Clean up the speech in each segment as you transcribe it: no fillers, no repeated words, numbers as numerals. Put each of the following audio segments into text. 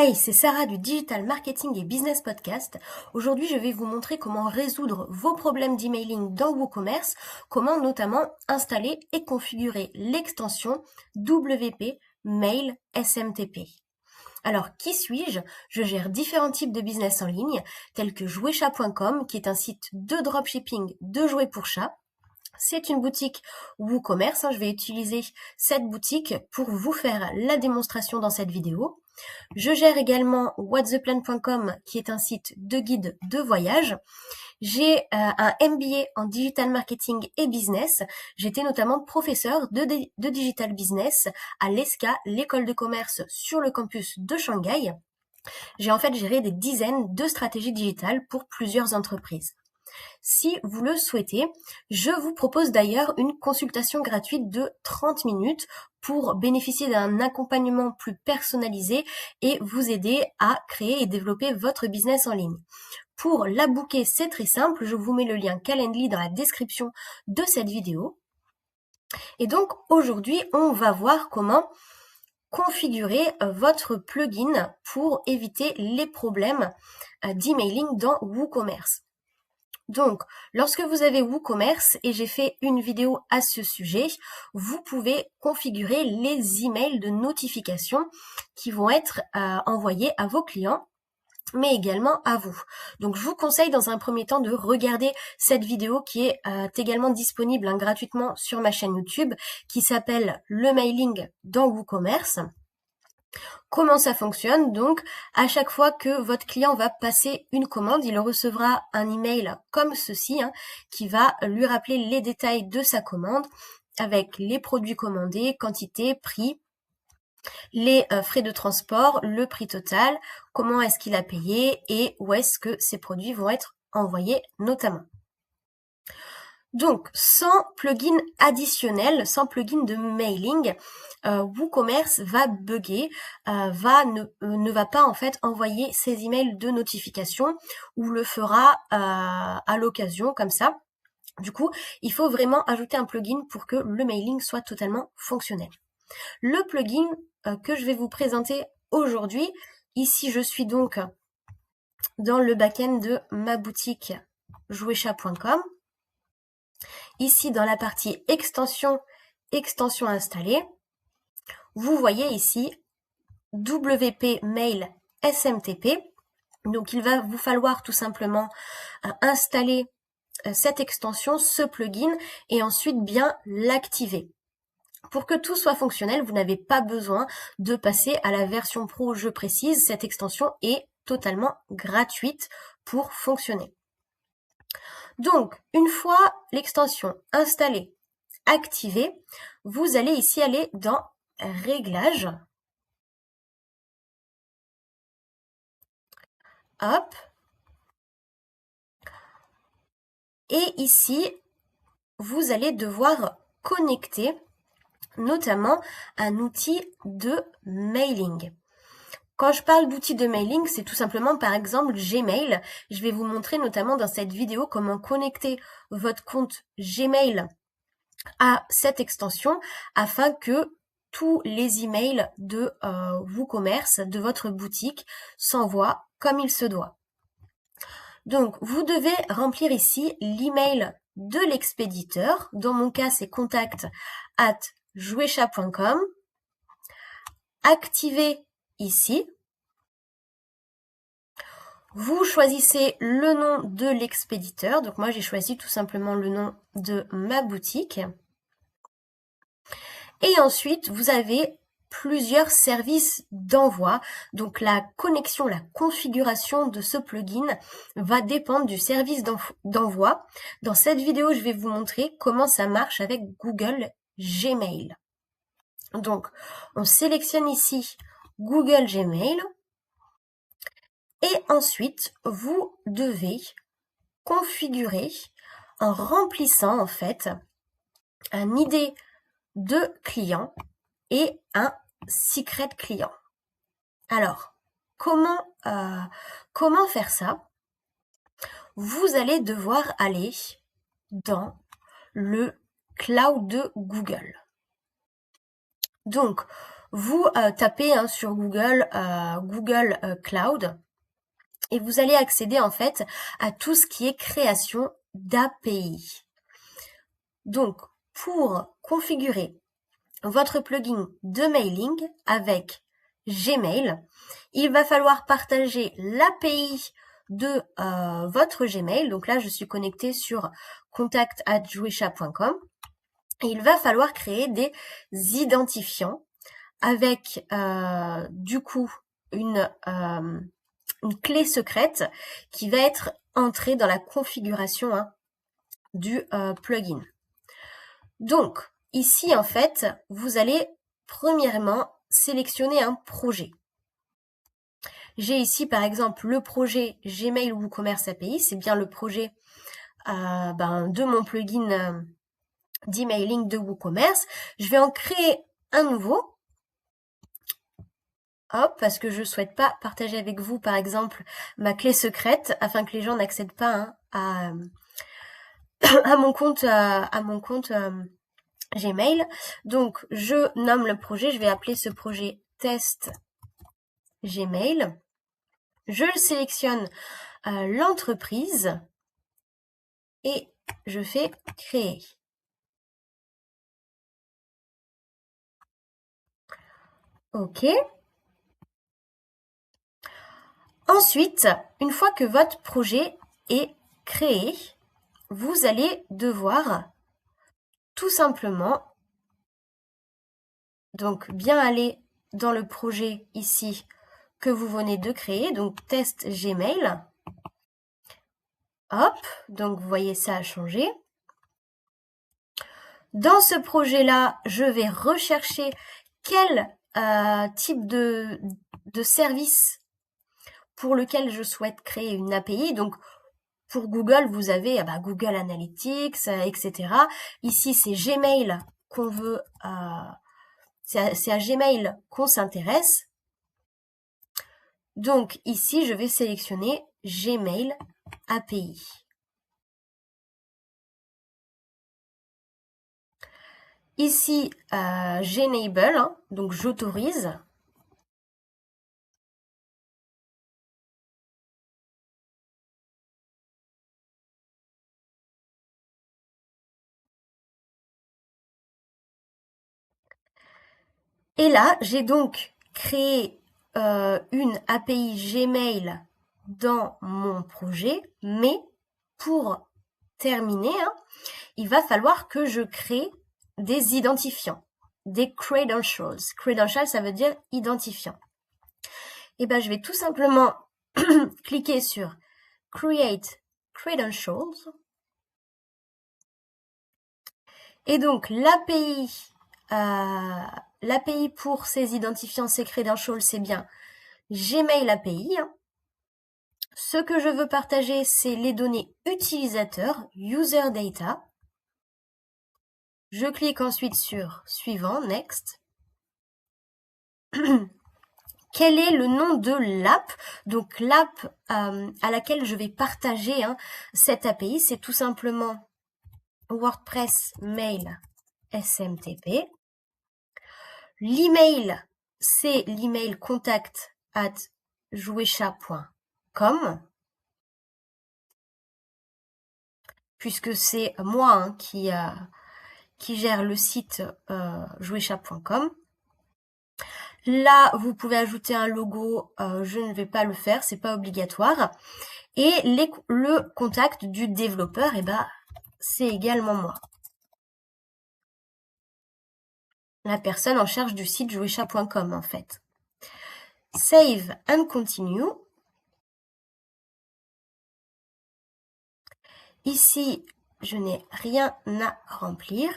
Hey, c'est Sarah du Digital Marketing et Business Podcast. Aujourd'hui, je vais vous montrer comment résoudre vos problèmes d'emailing dans WooCommerce, comment notamment installer et configurer l'extension WP Mail SMTP. Alors, qui suis-je? Je gère différents types de business en ligne, tels que jouetchat.com, qui est un site de dropshipping de jouets pour chats. C'est une boutique WooCommerce. Je vais utiliser cette boutique pour vous faire la démonstration dans cette vidéo. Je gère également whattheplan.com qui est un site de guide de voyage. J'ai un MBA en digital marketing et business. J'étais notamment professeur de digital business à l'ESCA, l'école de commerce sur le campus de Shanghai. J'ai en fait géré des dizaines de stratégies digitales pour plusieurs entreprises. Si vous le souhaitez, je vous propose d'ailleurs une consultation gratuite de 30 minutes pour bénéficier d'un accompagnement plus personnalisé et vous aider à créer et développer votre business en ligne. Pour la booker, c'est très simple, je vous mets le lien Calendly dans la description de cette vidéo. Et donc aujourd'hui, on va voir comment configurer votre plugin pour éviter les problèmes d'emailing dans WooCommerce. Donc, lorsque vous avez WooCommerce, et j'ai fait une vidéo à ce sujet, vous pouvez configurer les emails de notification qui vont être envoyés à vos clients, mais également à vous. Donc, je vous conseille dans un premier temps de regarder cette vidéo qui est également disponible gratuitement sur ma chaîne YouTube, qui s'appelle « Le mailing dans WooCommerce ». Comment ça fonctionne? Donc, à chaque fois que votre client va passer une commande, il recevra un email comme ceci, qui va lui rappeler les détails de sa commande avec les produits commandés, quantité, prix, les frais de transport, le prix total, comment est-ce qu'il a payé et où est-ce que ces produits vont être envoyés notamment. Donc, sans plugin additionnel, sans plugin de mailing, WooCommerce va bugger, ne va pas en fait envoyer ses emails de notification ou le fera à l'occasion comme ça. Du coup, il faut vraiment ajouter un plugin pour que le mailing soit totalement fonctionnel. Le plugin que je vais vous présenter aujourd'hui, ici je suis donc dans le back-end de ma boutique jouetchat.com. Ici, dans la partie extension installée, vous voyez ici WP Mail SMTP. Donc, il va vous falloir tout simplement installer cette extension, ce plugin, et ensuite bien l'activer. Pour que tout soit fonctionnel, vous n'avez pas besoin de passer à la version pro, je précise. Cette extension est totalement gratuite pour fonctionner. Donc, une fois l'extension installée, activée, vous allez ici aller dans Réglages. Hop. Et ici, vous allez devoir connecter notamment un outil de mailing. Quand je parle d'outils de mailing, c'est tout simplement par exemple Gmail. Je vais vous montrer notamment dans cette vidéo comment connecter votre compte Gmail à cette extension afin que tous les emails de WooCommerce, de votre boutique, s'envoient comme il se doit. Donc, vous devez remplir ici l'email de l'expéditeur. Dans mon cas, c'est contact@jouetchat.com. Activez ici. Vous choisissez le nom de l'expéditeur. Donc, moi, j'ai choisi tout simplement le nom de ma boutique. Et ensuite, vous avez plusieurs services d'envoi. Donc, la connexion, la configuration de ce plugin va dépendre du service d'envoi. Dans cette vidéo, je vais vous montrer comment ça marche avec Google Gmail. Donc, on sélectionne ici Google Gmail. Et ensuite, vous devez configurer en remplissant en fait un ID de client et un secret client. Alors, comment faire ça? Vous allez devoir aller dans le cloud de Google. Donc, vous tapez sur Google Cloud et vous allez accéder en fait à tout ce qui est création d'API. Donc, pour configurer votre plugin de mailing avec Gmail, il va falloir partager l'API de votre Gmail. Donc là, je suis connectée sur contact@jouesha.com et il va falloir créer des identifiants avec du coup une clé secrète qui va être entrée dans la configuration du plugin. Donc, ici, en fait, vous allez premièrement sélectionner un projet. J'ai ici, par exemple, le projet Gmail WooCommerce API. C'est bien le projet de mon plugin d'emailing de WooCommerce. Je vais en créer un nouveau. Hop, parce que je souhaite pas partager avec vous, par exemple, ma clé secrète, afin que les gens n'accèdent pas à mon compte Gmail. Donc, je nomme le projet. Je vais appeler ce projet test Gmail. Je sélectionne l'entreprise et je fais créer. OK. Ensuite, une fois que votre projet est créé, vous allez devoir tout simplement donc bien aller dans le projet ici que vous venez de créer, donc test Gmail. Hop, donc vous voyez ça a changé. Dans ce projet-là, je vais rechercher quel type de service pour lequel je souhaite créer une API. Donc, pour Google, vous avez Google Analytics, etc. Ici, c'est Gmail qu'on veut, c'est à Gmail qu'on s'intéresse. Donc, ici, je vais sélectionner Gmail API. Ici, j'enable, donc j'autorise. Et là, j'ai donc créé une API Gmail dans mon projet, mais pour terminer, il va falloir que je crée des identifiants, des credentials. Credentials, ça veut dire identifiant. Et je vais tout simplement cliquer sur Create Credentials. Et donc, l'API pour ces identifiants, ces credentials, c'est bien Gmail API. Ce que je veux partager, c'est les données utilisateurs, user data. Je clique ensuite sur suivant, next. Quel est le nom de l'app? Donc l'app à laquelle je vais partager cette API, c'est tout simplement WordPress Mail SMTP. L'email, c'est l'email contact@jouesha.com, puisque c'est moi qui gère le site jouesha.com. Là, vous pouvez ajouter un logo, je ne vais pas le faire, c'est pas obligatoire. Et le contact du développeur, c'est également moi. La personne en charge du site jouesha.com en fait. Save and continue. Ici, je n'ai rien à remplir.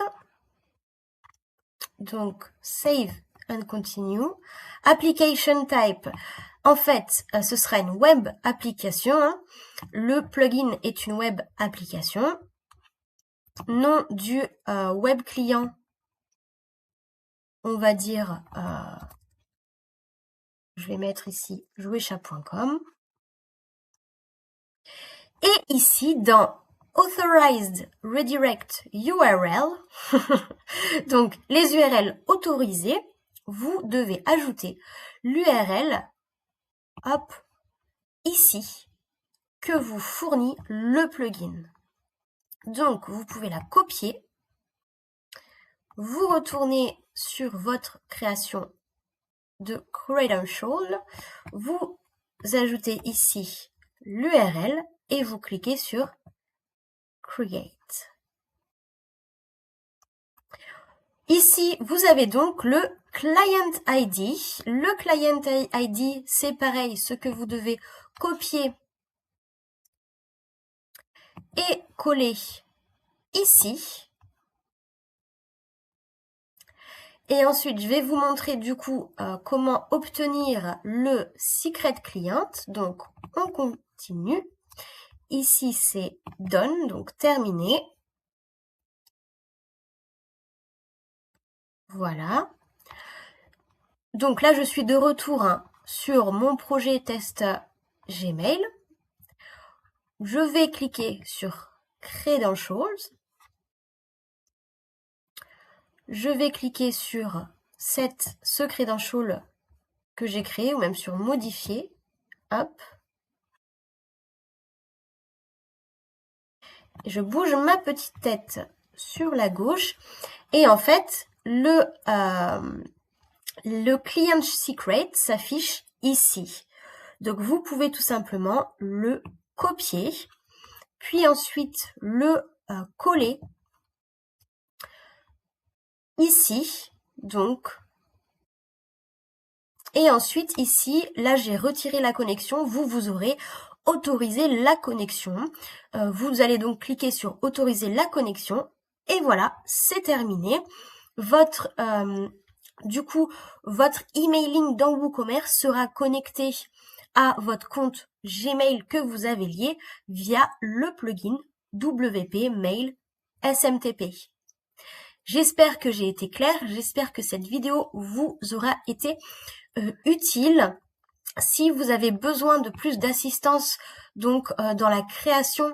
Donc, save and continue. Application type. En fait, ce sera une web application. Le plugin est une web application. Nom du web client. On va dire, je vais mettre ici jouesha.com. Et ici, dans Authorized Redirect URL, donc les URL autorisées, vous devez ajouter l'URL, hop, ici, que vous fournit le plugin. Donc, vous pouvez la copier, vous retournez sur votre création de credential, vous ajoutez ici l'URL et vous cliquez sur Create. Ici, vous avez donc le Client ID. Le Client ID, c'est pareil, ce que vous devez copier et coller ici. Et ensuite, je vais vous montrer du coup comment obtenir le Secret Client. Donc, on continue. Ici, c'est Done, donc terminé. Voilà. Donc là, je suis de retour sur mon projet test Gmail. Je vais cliquer sur Credentials. Je vais cliquer sur ce credential que j'ai créé ou même sur Modifier. Hop. Je bouge ma petite tête sur la gauche et en fait, le Client Secret s'affiche ici. Donc, vous pouvez tout simplement le copier, puis ensuite le coller ici, donc. Et ensuite, ici, là, j'ai retiré la connexion. Vous aurez autorisé la connexion. Vous allez donc cliquer sur autoriser la connexion. Et voilà, c'est terminé. Du coup, votre emailing dans WooCommerce sera connecté à votre compte Gmail que vous avez lié via le plugin WP Mail SMTP. J'espère que j'ai été claire, j'espère que cette vidéo vous aura été utile. Si vous avez besoin de plus d'assistance donc dans la création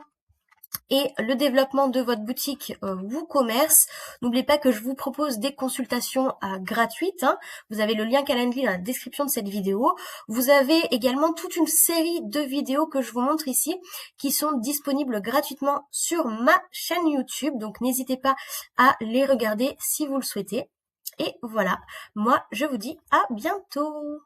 et le développement de votre boutique WooCommerce, n'oubliez pas que je vous propose des consultations gratuites. Vous avez le lien Calendly dans la description de cette vidéo. Vous avez également toute une série de vidéos que je vous montre ici qui sont disponibles gratuitement sur ma chaîne YouTube. Donc n'hésitez pas à les regarder si vous le souhaitez. Et voilà, moi je vous dis à bientôt.